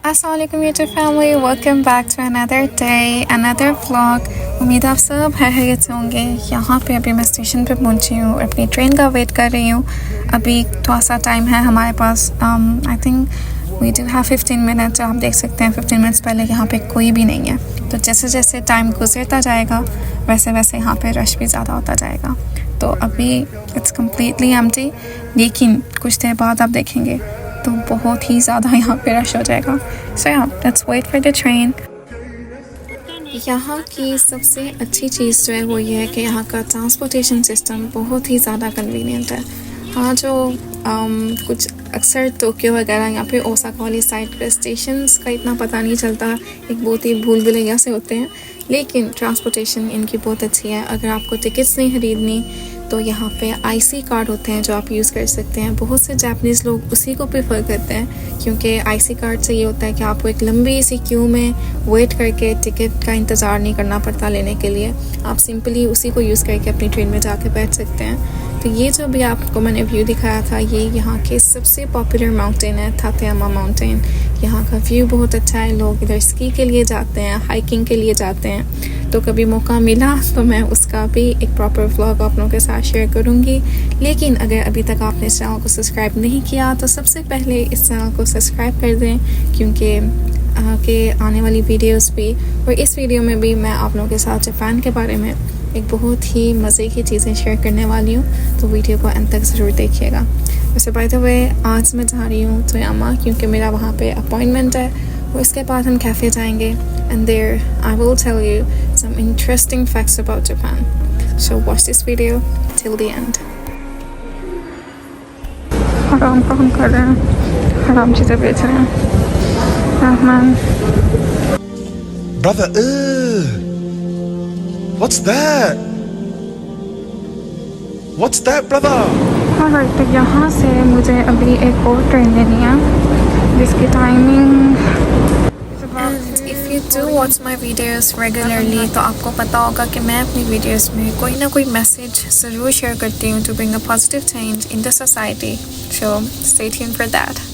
Assalamualaikum YouTube family, welcome back to another day, another vlog। उम्मीद आप सब खैरियत से होंगे। यहाँ पे अभी मैं स्टेशन पे पहुँची हूँ, अपनी ट्रेन का वेट कर रही हूँ। अभी थोड़ा सा टाइम है हमारे पास। I think we do have 15 minutes. आप देख सकते हैं 15 मिनट्स पहले यहाँ पे कोई भी नहीं है। तो जैसे जैसे टाइम गुजरता जाएगा वैसे वैसे यहाँ पे रश भी ज़्यादा होता जाएगा। तो अभी इट्स कम्प्लीटली एम्प्टी, लेकिन कुछ देर बाद आप देखेंगे तो बहुत ही ज़्यादा यहाँ पे रश हो जाएगा। सो या let's wait for the train. यहाँ की सबसे अच्छी चीज़ जो है वो ये है कि यहाँ का ट्रांसपोर्टेशन सिस्टम बहुत ही ज़्यादा कन्वीनियंट है। हाँ, जो कुछ अक्सर टोक्यो वगैरह यहाँ पे ओसाका वाली साइड पे स्टेशंस का इतना पता नहीं चलता, एक बहुत ही भूल भुलैया से होते हैं, लेकिन ट्रांसपोर्टेशन इनकी बहुत अच्छी है। अगर आपको टिकट्स नहीं खरीदनी तो यहाँ पे आईसी कार्ड होते हैं जो आप यूज़ कर सकते हैं। बहुत से जापानीज़ लोग उसी को प्रेफर करते हैं क्योंकि आईसी कार्ड से ये होता है कि आपको एक लंबी सी क्यू में वेट करके टिकट का इंतज़ार नहीं करना पड़ता लेने के लिए। आप सिंपली उसी को यूज़ करके अपनी ट्रेन में जाके बैठ सकते हैं। तो ये जो भी आपको मैंने व्यू दिखाया था, ये यहाँ के सबसे पॉपुलर माउंटेन है, तातेयामा माउंटेन। यहाँ का व्यू बहुत अच्छा है। लोग इधर स्की के लिए जाते हैं, हाइकिंग के लिए जाते हैं। तो कभी मौका मिला तो मैं उसका भी एक प्रॉपर व्लॉग आप लोगों के साथ शेयर करूँगी। लेकिन अगर अभी तक आपने इस चैनल को सब्सक्राइब नहीं किया तो सबसे पहले इस चैनल को सब्सक्राइब कर दें, क्योंकि के आने वाली वीडियोस भी और इस वीडियो में भी मैं आप लोगों के साथ जापान के बारे में एक बहुत ही मज़े की चीज़ें शेयर करने वाली हूँ। तो वीडियो को अंत तक ज़रूर देखिएगा। वैसे बाय द वे आज मैं जा रही हूँ तोयामा क्योंकि मेरा वहाँ पे अपॉइंटमेंट है, और इसके बाद हम कैफ़े जाएंगे and there I will tell you some interesting facts about Japan. So watch this video till the end. हराम काम कर रहे हैं, हराम चीज़ें बेच रहे हैं। Rahman Brother, what's that? What's that, brother? हाँ, तो यहाँ से मुझे अभी एक और ट्रेन लेनी है जिसकी timing. If you do watch my videos regularly तो आपको पता होगा कि मैं अपनी वीडियोज़ में कोई ना कोई मैसेज ज़रूर शेयर करती हूँ to bring a positive change in the society. So stay tuned for that.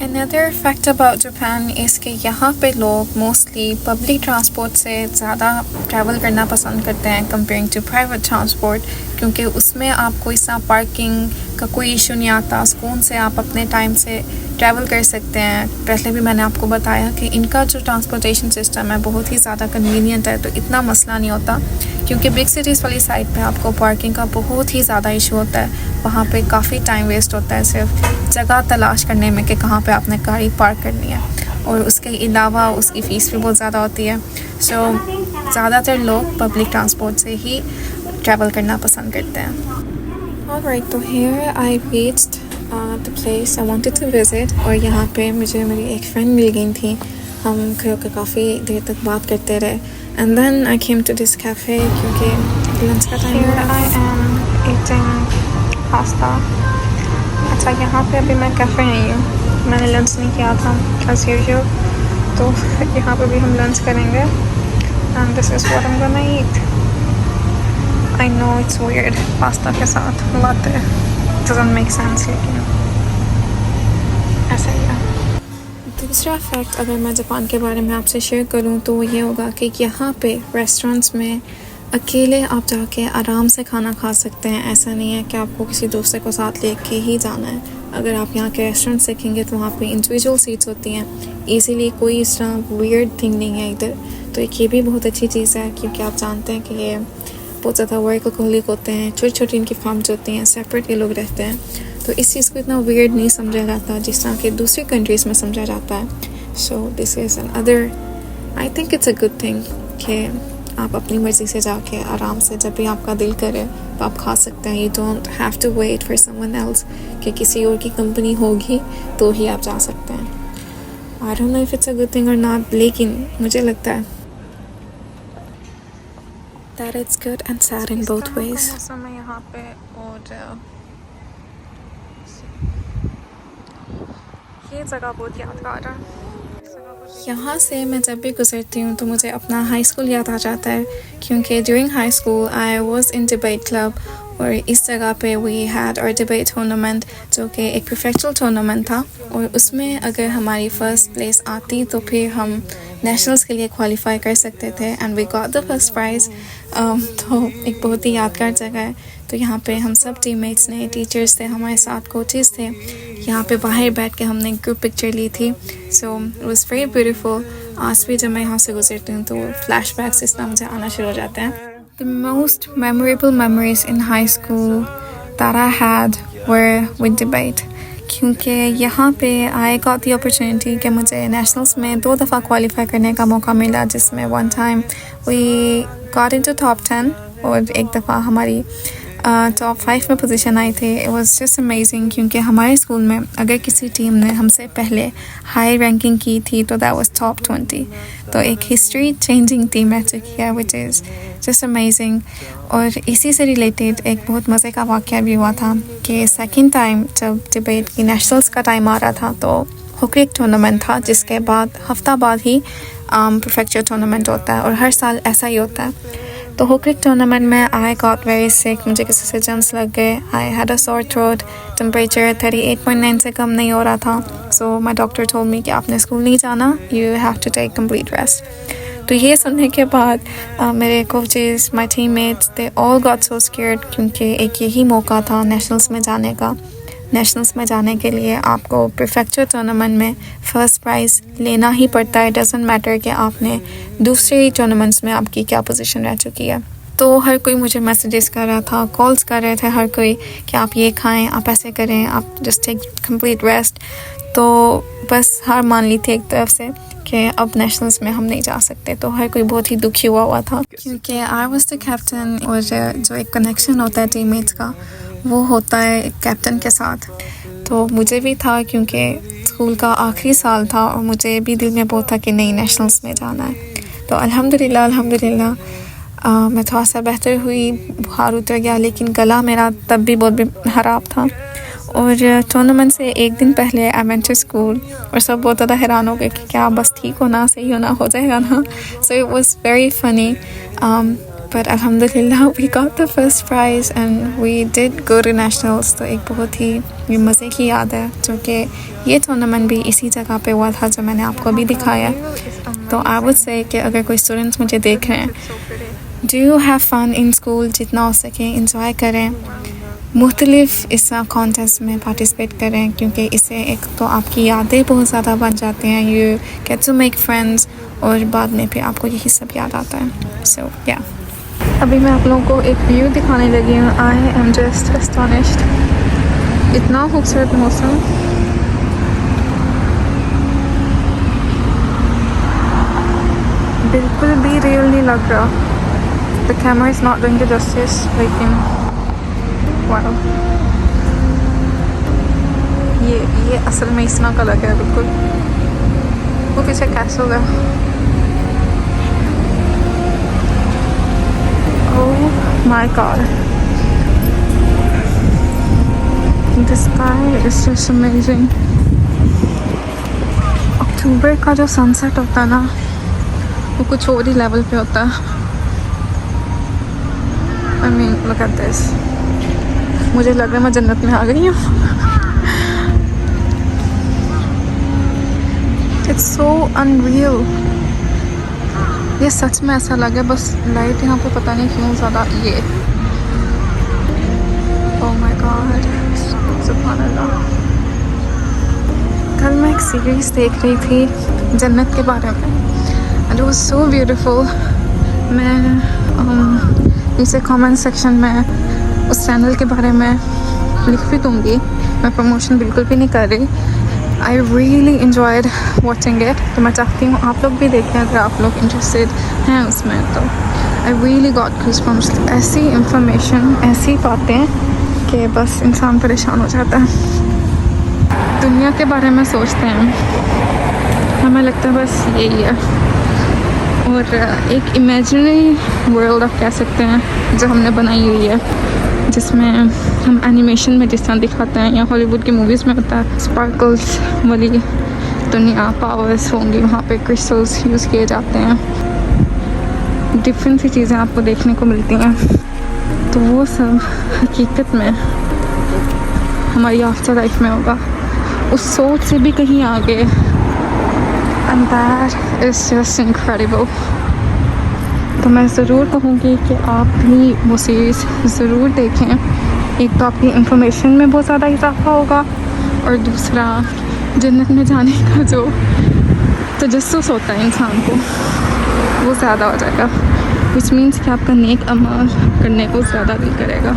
Another fact about Japan is कि यहाँ पे लोग मोस्टली पब्लिक ट्रांसपोर्ट से ज़्यादा ट्रैवल करना पसंद करते हैं कंपेयरिंग टू प्राइवेट ट्रांसपोर्ट, क्योंकि उसमें आपको इस तरह पार्किंग का कोई इशू नहीं आता। सुकून से आप अपने टाइम से ट्रैवल कर सकते हैं। पहले भी मैंने आपको बताया कि इनका जो ट्रांसपोर्टेशन सिस्टम है बहुत ही ज़्यादा कन्वीनियंट है, तो इतना मसला नहीं होता। क्योंकि बिग सिटीज़ वाली साइड पे आपको पार्किंग का बहुत ही ज़्यादा इशू होता है। वहाँ पे काफ़ी टाइम वेस्ट होता है सिर्फ जगह तलाश करने में कि कहाँ पे आपने गाड़ी पार्क करनी है, और उसके अलावा उसकी फ़ीस भी बहुत ज़्यादा होती है। सो ज़्यादातर लोग पब्लिक ट्रांसपोर्ट से ही ट्रैवल करना पसंद करते हैं। ऑलराइट, तो here I reached the place I wanted to visit, और यहाँ पे मुझे मेरी एक फ्रेंड मिल गई थी। हम खड़े होकर काफ़ी देर तक बात करते रहे and then I came to this café क्योंकि लंच का टाइम है। I am eating pasta. अच्छा, यहाँ पे अभी मैं कैफ़े आई हूँ, मैंने लंच नहीं किया था एज यूजुअल, तो यहाँ पे भी हम लंच करेंगे and this is what I am gonna eat. I know it's weird, pasta के साथ लाते डजंट मेक सेंस, लेकिन ऐसा ही है। दूसरा फैक्ट अगर मैं जापान के बारे में आपसे शेयर करूं तो वो ये होगा कि यहाँ पे रेस्टोरेंट्स में अकेले आप जाके आराम से खाना खा सकते हैं। ऐसा नहीं है कि आपको किसी दूसरे को साथ लेके ही जाना है। अगर आप यहाँ के रेस्टोरेंट्स देखेंगे तो वहाँ पे इंडिविजुअल सीट्स होती हैं, इजीली कोई इस तरह वियर्ड थिंग नहीं है इधर। तो एक ये भी बहुत अच्छी चीज़ है, क्योंकि आप जानते हैं कि ये बहुत ज़्यादा वर्कहोलिक होते हैं, छोटी छोटी इनकी फार्म्स होती हैं, सेपरेट ये लोग रहते हैं। तो इस चीज़ को इतना वियर्ड नहीं समझा जाता जिस तरह के दूसरी कंट्रीज़ में समझा जाता है। So this is an other, I think it's a good thing कि आप अपनी मर्ज़ी से जाके आराम से जब भी आपका दिल करे तो आप खा सकते हैं। You don't have to wait for someone else कि किसी और की कंपनी होगी तो ही आप जा सकते हैं। I don't know if it's a good thing और नॉट, लेकिन मुझे लगता है that it's good and sad in both ways. मौसम है यहाँ पे, और ये जगह बहुत यादगार है। यहाँ से मैं जब भी गुजरती हूँ तो मुझे अपना हाई स्कूल याद आ जाता है, क्योंकि during high school I was in debate club, और इस जगह पे वी हैड और डिबेट टूर्नामेंट जो कि एक प्रोफेशनल टूर्नामेंट था और उसमें अगर हमारी फर्स्ट प्लेस आती तो फिर हम नेशनल्स के लिए क्वालिफाई कर सकते थे and we got the first prize. तो एक बहुत ही यादगार जगह है। तो यहाँ पे हम सब टीममेट्स ने, टीचर्स थे हमारे साथ, कोचेस थे, यहाँ पे बाहर बैठ के हमने ग्रुप पिक्चर ली थी। So it was very beautiful. आज भी जब मैं यहाँ से गुजरती हूँ तो फ्लैशबैक्स इस तरह मुझे आना शुरू हो जाते हैं। The most memorable memories in high school that I had were with debate. क्योंकि यहाँ पे I got the opportunity कि मुझे nationals में 2 दफ़ा qualify करने का मौका मिला, जिसमें one time we got into top 10 और एक दफ़ा हमारी टॉप 5 में पोजीशन आई थी। इट वाज जस्ट अमेजिंग क्योंकि हमारे स्कूल में अगर किसी टीम ने हमसे पहले हाई रैंकिंग की थी तो दैट वाज टॉप 20। तो एक हिस्ट्री चेंजिंग टीम रह चुकी है विच इज़ जस्ट अमेजिंग। और इसी से रिलेटेड एक बहुत मज़े का वाक़या भी हुआ था कि सेकेंड टाइम जब डिबेट की नेशनल्स का टाइम आ रहा था तो हुक्रिक टूर्नामेंट था, जिसके बाद हफ्ता बाद ही प्रीफेक्चर टूर्नामेंट होता है और हर साल ऐसा ही होता है। तो हुक्रिक टूर्नामेंट में आई गॉट वेरी सिक, मुझे किसी से जम्स लग गए। I had a sore throat, temperature 38.9 से कम नहीं हो रहा था। सो माई डॉक्टर टोल्ड मी कि आपने स्कूल नहीं जाना, you have to take complete rest. तो ये सुनने के बाद मेरे coaches, my teammates, they all got so scared क्योंकि एक यही मौका था नेशनल्स में जाने का। नेशनल्स में जाने के लिए आपको प्रीफेक्चर टूर्नामेंट में फ़र्स्ट प्राइज़ लेना ही पड़ता है। डजंट मैटर कि आपने दूसरे टूर्नामेंट्स में आपकी क्या पोजीशन रह चुकी है। तो हर कोई मुझे मैसेजेस कर रहा था, कॉल्स कर रहे थे हर कोई कि आप ये खाएं, आप ऐसे करें, आप जस्ट टेक कंप्लीट रेस्ट। तो बस हार मान ली थी एक तरफ से कि अब नेशनल्स में हम नहीं जा सकते। तो हर कोई बहुत ही दुखी हुआ था क्योंकि आई वाज द कैप्टन और जो एक कनेक्शन होता है टीममेट्स का वो होता है कैप्टन के साथ। तो मुझे भी था क्योंकि स्कूल का आखिरी साल था और मुझे भी दिल में बहुत था कि नहीं, नेशनल्स में जाना है। तो अल्हम्दुलिल्लाह मैं थोड़ा सा बेहतर हुई, बुखार उतर गया, लेकिन गला मेरा तब भी बहुत ख़राब था। और टूर्नामेंट से एक दिन पहले आई वेंट टू स्कूल और सब बहुत ज़्यादा हैरान हो गए कि क्या बस ठीक होना, सही होना, हो जाएगा ना। So it was very funny but alhamdulillah we got the first prize and we did go to nationals। तो एक बहुत ही मज़े की याद है जो कि ये टूर्नामेंट भी इसी जगह पे हुआ था जो मैंने आपको अभी दिखाया। तो I would say कि अगर कोई स्टूडेंट्स मुझे देख रहे हैं, do you have fun in school, जितना हो सके इंजॉय करें, मुख्तलिफ इस कॉन्टेस्ट में पार्टिसिपेट करें क्योंकि इससे एक तो आपकी यादें बहुत ज़्यादा बन जाते हैं, you get to make friends और बाद में फिर आपको यही सब याद आता है। So yeah, अभी मैं आप लोगों को एक व्यू दिखाने लगी हूँ। आई एम जस्ट एस्टोनिश्ड, इतना खूबसूरत मौसम। बिल्कुल भी रियल नहीं लग रहा, the camera is not doing the justice, लेकिन वाओ, ये असल में इस तरह का लग रहा है बिल्कुल। वो पीछे कैसल है। Oh my god, the sky is just amazing। अक्टूबर का जो सनसेट होता है ना वो कुछ और ही लेवल पे होता है। I mean look at this, मुझे लग रहा है मैं जन्नत में आ गई हूँ। It's so unreal, ये सच में ऐसा लगे, बस लाइट यहाँ पे पता नहीं क्यों ज़्यादा ये। ओह माय गॉड, सुभान अल्लाह। कल मैं एक सीरीज़ देख रही थी जन्नत के बारे में and it was so beautiful. मैं नीचे कमेंट सेक्शन में उस चैनल के बारे में लिख भी दूँगी, मैं प्रमोशन बिल्कुल भी नहीं कर रही। I really enjoyed watching it। तो मैं चाहती हूँ आप लोग भी देखें अगर आप लोग इंटरेस्टेड हैं उसमें। तो I really got goosebumps, ऐसी इंफॉर्मेशन, ऐसी बातें कि बस इंसान परेशान हो जाता है। दुनिया के बारे में सोचते हैं, हमें लगता है बस यही है, और एक इमेजिनरी वर्ल्ड आप कह सकते हैं जो हमने बनाई हुई है, जिसमें हम एनिमेशन में जिस तरह दिखाते हैं या हॉलीवुड की मूवीज़ में होता है स्पार्कल्स वाली दुनिया, पावर्स होंगी, वहाँ पे क्रिस्टल्स यूज़ किए जाते हैं, डिफरेंट सी चीज़ें आपको देखने को मिलती हैं। तो वो सब हकीकत में हमारी आफ्टर लाइफ में होगा, उस सोच से भी कहीं आगे। And that is just incredible. तो मैं ज़रूर कहूँगी कि आप भी वो सीरीज़ ज़रूर देखें। एक तो आपकी इंफॉर्मेशन में बहुत ज़्यादा इजाफा होगा, और दूसरा जन्नत में जाने का जो तजस्सुस होता है इंसान को, वो ज़्यादा हो जाएगा, विच मीन्स कि आपका नेक अमाल करने को ज़्यादा दिल करेगा।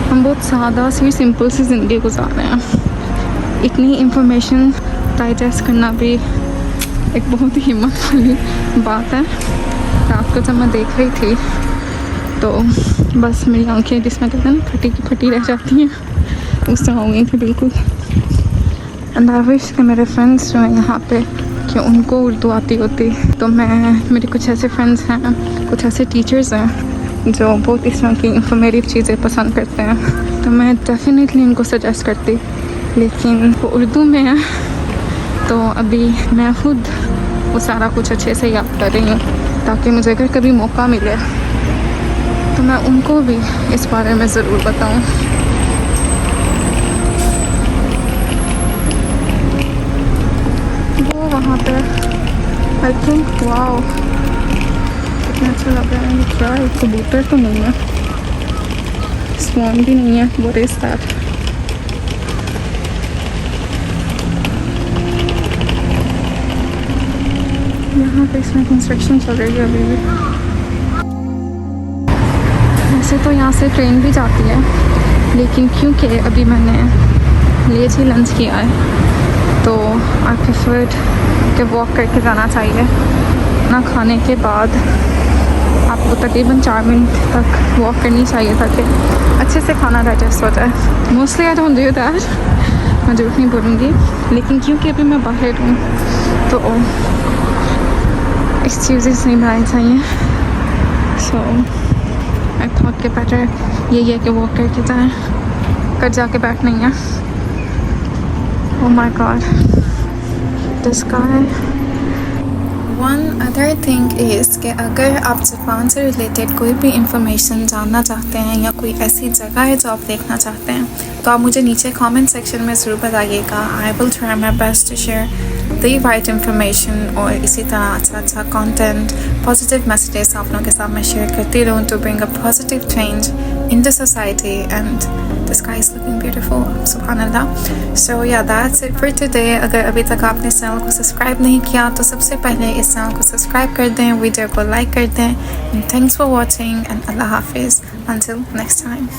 हम बहुत सादा सी सिंपल सी ज़िंदगी गुजार रहे हैं। इतनी इंफॉर्मेशन डाइजेस्ट करना भी एक बहुत ही हिम्मत वाली बात है। रात को जब मैं देख रही थी तो बस मेरी आंखें जिसमें कहते हैं ना फटी की फटी रह जाती हैं, उस तरह हो गई थी बिल्कुल। एंड आई विश कि मेरे फ्रेंड्स जो हैं यहाँ पे कि उनको उर्दू आती होती। तो मेरे कुछ ऐसे फ्रेंड्स हैं, कुछ ऐसे टीचर्स हैं जो बहुत इस तरह की इंफॉर्मेटिव चीज़ें पसंद करते हैं, तो मैं डेफिनेटली उनको सजेस्ट करती, लेकिन वो उर्दू में है तो अभी मैं खुद वो सारा कुछ अच्छे से याद कर रही हूँ, ताकि मुझे अगर कभी मौका मिले तो मैं उनको भी इस बारे में ज़रूर बताऊँ। वो वहाँ पे आई थिंक वाओ कितना अच्छा लग रहा है। क्या है, कबूतर तो नहीं है, स्वान भी नहीं है, व्हाट इज़ दैट? यहाँ पे इसमें कंस्ट्रक्शन चल रही है अभी भी। वैसे तो यहाँ से ट्रेन भी जाती है, लेकिन क्योंकि अभी मैंने लेट ही लंच किया है तो आई प्रेफर्ड कि वॉक करके जाना चाहिए। ना खाने के बाद आपको तकरीबन 4 मिनट तक वॉक करनी चाहिए ताकि अच्छे से खाना डाइजेस्ट हो जाए। Mostly I don't do that, मैं झूठ नहीं बोलूँगी, लेकिन क्योंकि अभी मैं बाहर हूँ तो इस चीज़ें नहीं बनानी चाहिए। सो आई थॉट के बेटर यही है कि वॉक करके जाएँ, कर जाके बैठ नहीं है। Oh my god, the sky. One other thing is कि अगर आप जापान से रिलेटेड कोई भी इंफॉर्मेशन जानना चाहते हैं या कोई ऐसी जगह है जो आप देखना चाहते हैं, तो आप मुझे नीचे कमेंट सेक्शन में ज़रूर बताइएगा। I will try my best to share the right information, और इसी तरह अच्छा कंटेंट, पॉजिटिव मैसेजेस आप लोगों के साथ मैं शेयर करती रहूँ to bring a positive change in the society. And the sky is looking beautiful, subhanallah. So yeah, that's it for today. अगर अभी तक आपने इस चैनल को सब्सक्राइब नहीं किया तो सबसे पहले इस चैनल को सब्सक्राइब कर दें, वीडियो को लाइक कर दें। And thanks for watching and Allah Hafiz until next time.